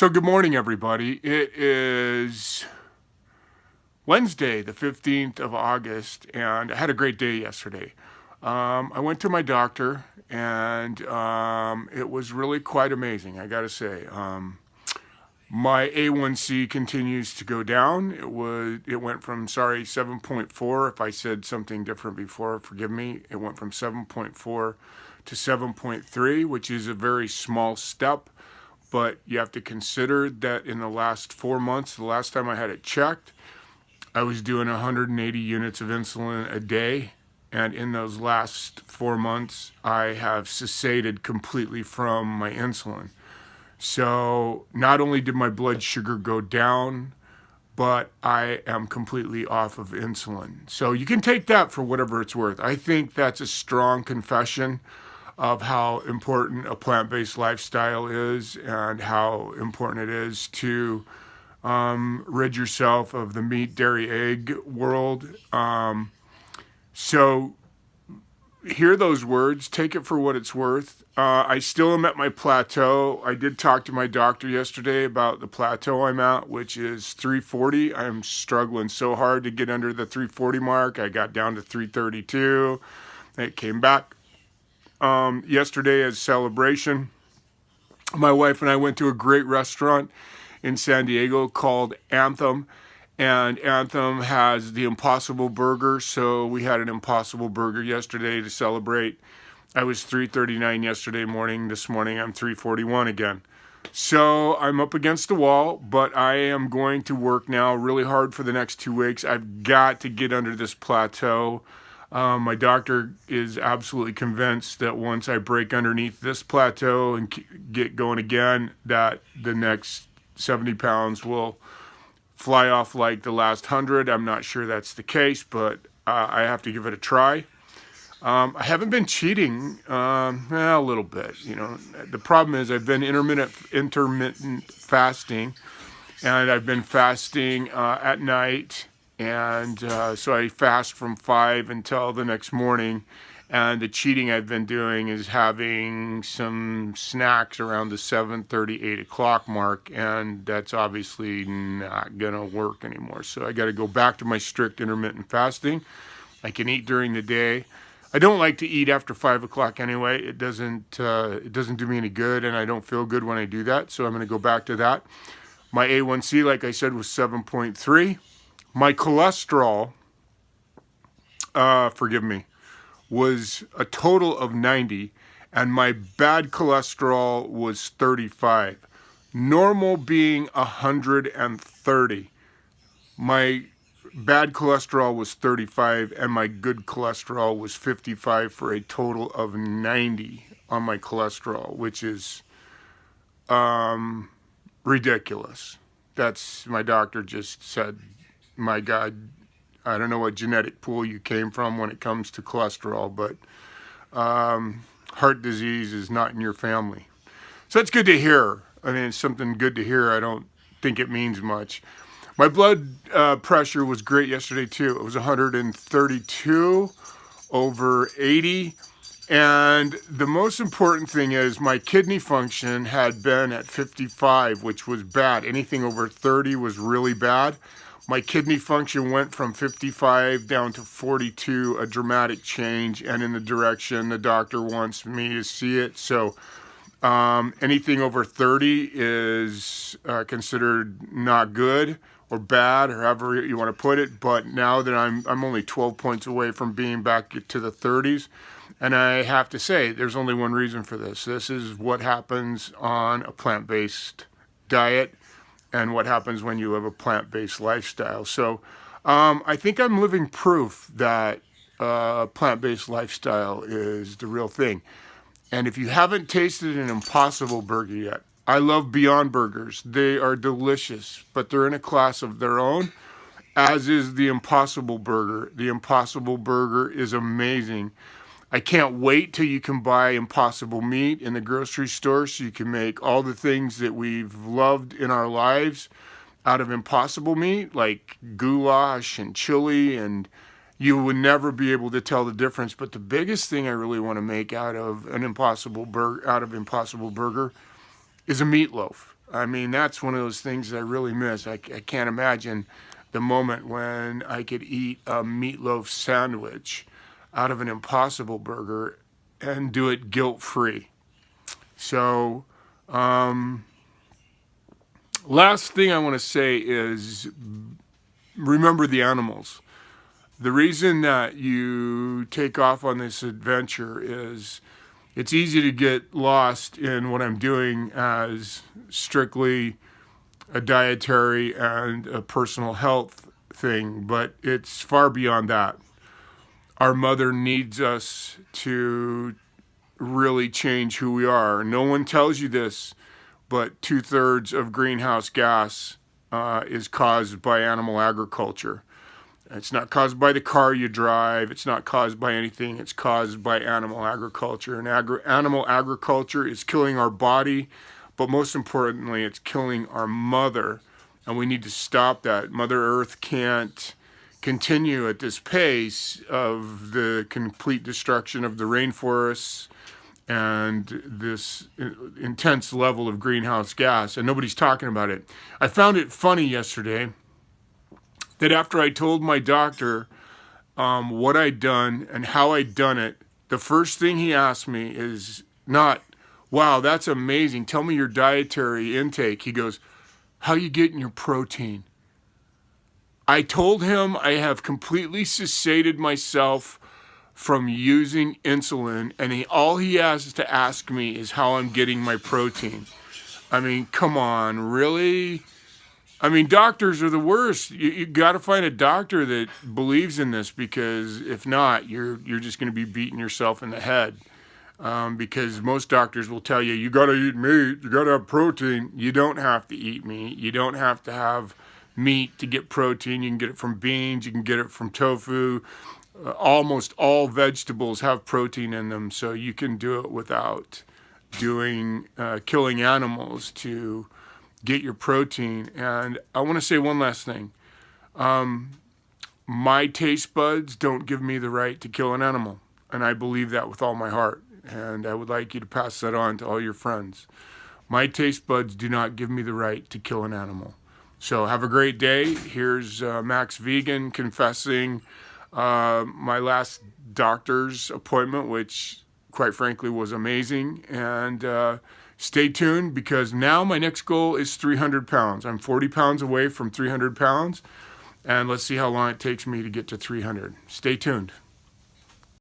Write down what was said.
So good morning, everybody. It is Wednesday, the 15th of August, and I had a great day yesterday. I went to my doctor, and it was really quite amazing, I gotta say. My A1C continues to go down. It went from 7.4. If I said something different before, forgive me. It went from 7.4 to 7.3, which is a very small step. But you have to consider that in the last 4 months, the last time I had it checked, I was doing 180 units of insulin a day. And in those last 4 months, I have cessated completely from my insulin. So not only did my blood sugar go down, but I am completely off of insulin. So you can take that for whatever it's worth. I think that's a strong confession of how important a plant-based lifestyle is and how important it is to rid yourself of the meat, dairy, egg world. So hear those words, take it for what it's worth. I still am at my plateau. I did talk to my doctor yesterday about the plateau I'm at, which is 340. I'm struggling so hard to get under the 340 mark. I got down to 332. It came back yesterday as celebration. My wife and I went to a great restaurant in San Diego called Anthem, and Anthem has the Impossible Burger, so we had an Impossible Burger yesterday to celebrate. I was 339 yesterday morning. This morning I'm 341 again. So I'm up against the wall, but I am going to work now really hard for the next 2 weeks. I've got to get under this plateau. My doctor is absolutely convinced that once I break underneath this plateau and get going again, that the next 70 pounds will fly off like the last 100. I'm not sure that's the case, but I have to give it a try. I haven't been cheating, a little bit. You know, the problem is I've been intermittent fasting, and I've been fasting at night. And so I fast from 5 until the next morning. And the cheating I've been doing is having some snacks around the 7:30, 8 o'clock mark. And that's obviously not going to work anymore. So I got to go back to my strict intermittent fasting. I can eat during the day. I don't like to eat after 5 o'clock anyway. It doesn't do me any good, and I don't feel good when I do that. So I'm going to go back to that. My A1C, like I said, was 7.3. My cholesterol, forgive me, was a total of 90, and my bad cholesterol was 35. Normal being 130. My bad cholesterol was 35, and my good cholesterol was 55 for a total of 90 on my cholesterol, which is ridiculous. That's, my doctor just said, my God, I don't know what genetic pool you came from when it comes to cholesterol, but heart disease is not in your family. So that's good to hear. I mean, it's something good to hear. I don't think it means much. My blood pressure was great yesterday, too. It was 132 over 80. And the most important thing is my kidney function had been at 55, which was bad. Anything over 30 was really bad. My kidney function went from 55 down to 42, a dramatic change, and in the direction the doctor wants me to see it. So anything over 30 is considered not good or bad, or however you want to put it. But now that I'm only 12 points away from being back to the 30s, and I have to say, there's only one reason for this. This is what happens on a plant-based diet and what happens when you live a plant-based lifestyle. So I think I'm living proof that plant-based lifestyle is the real thing. And if you haven't tasted an Impossible Burger yet, I love Beyond Burgers. They are delicious, but they're in a class of their own, as is the Impossible Burger. The Impossible Burger is amazing. I can't wait till you can buy Impossible meat in the grocery store so you can make all the things that we've loved in our lives out of Impossible meat, like goulash and chili, and you would never be able to tell the difference. But the biggest thing I really want to make out of an Impossible Burger, is a meatloaf. I mean, that's one of those things that I really miss. I can't imagine the moment when I could eat a meatloaf sandwich out of an Impossible Burger and do it guilt-free. So, last thing I want to say is remember the animals. The reason that you take off on this adventure is it's easy to get lost in what I'm doing as strictly a dietary and a personal health thing, but it's far beyond that. Our mother needs us to really change who we are. No one tells you this, but 2/3 of greenhouse gas is caused by animal agriculture. It's not caused by the car you drive. It's not caused by anything. It's caused by animal agriculture. And animal agriculture is killing our body, but most importantly, it's killing our mother. And we need to stop that. Mother Earth can't continue at this pace of the complete destruction of the rainforests and this intense level of greenhouse gas. And nobody's talking about it. I found it funny yesterday that after I told my doctor what I'd done and how I'd done it, the first thing he asked me is not, wow, that's amazing, tell me your dietary intake. He goes, how you getting your protein? I told him I have completely cessated myself from using insulin, and all he has to ask me is how I'm getting my protein. I mean, come on, really? I mean, doctors are the worst. You got to find a doctor that believes in this, because if not, you're just going to be beating yourself in the head. Because most doctors will tell you, you got to eat meat, you got to have protein. You don't have to eat meat. You don't have to have meat to get protein. You can get it from beans. You can get it from tofu. Almost all vegetables have protein in them, so you can do it without killing animals to get your protein. And I want to say one last thing. My taste buds don't give me the right to kill an animal, and I believe that with all my heart, and I would like you to pass that on to all your friends. My taste buds do not give me the right to kill an animal. So have a great day. Here's Max Vegan confessing my last doctor's appointment, which quite frankly was amazing. And stay tuned, because now my next goal is 300 pounds. I'm 40 pounds away from 300 pounds, and let's see how long it takes me to get to 300. Stay tuned.